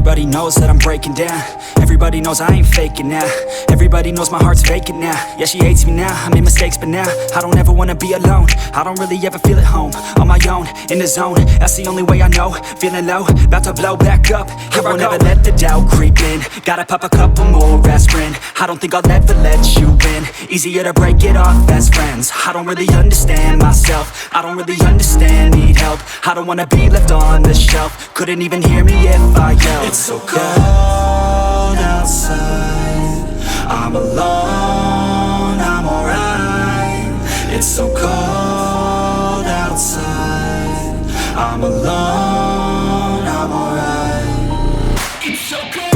Everybody knows that I'm breaking down. Everybody knows I ain't faking now. Everybody knows my heart's vacant now. Yeah, she hates me now, I made mistakes but now I don't ever wanna be alone. I don't really ever feel at home. On my own, in the zone, that's the only way I know. Feeling low, about to blow back up. I won't ever let the doubt creep in. Gotta pop a couple more aspirin. I don't think I'll ever let you in. Easier to break it off best friends. I don't really understand myself. I don't really understand, need help. I don't wanna be left on the shelf. Couldn't even hear me if I yelled. It's so cold outside. I'm alone, I'm alright. It's so cold outside. I'm alone, I'm alright. It's so cold.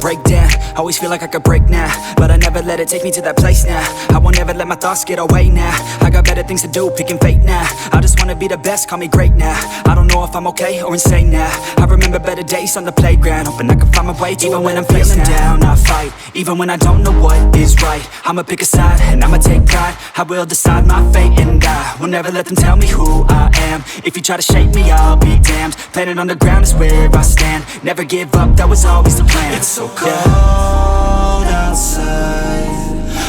Break down, always feel like I could break now, but I never let it take me to that place now. I won't ever let my thoughts get away now. I got better things to do, picking fate now. I just wanna be the best, call me great now. I don't know if I'm okay or insane now. I remember better days on the playground, hoping I can find my way. Even when I'm feeling down, I fight. Even when I don't know what is right, I'ma pick a side and I'ma take pride. I will decide my fate and I will never let them tell me who I am. If you try to shape me, I'll be damned. Planet on the ground is where I stand. Never give up, that was always the plan. It's so cold outside.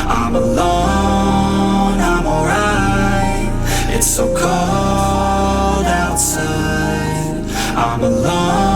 I'm alone, I'm alright. It's so cold outside. I'm alone.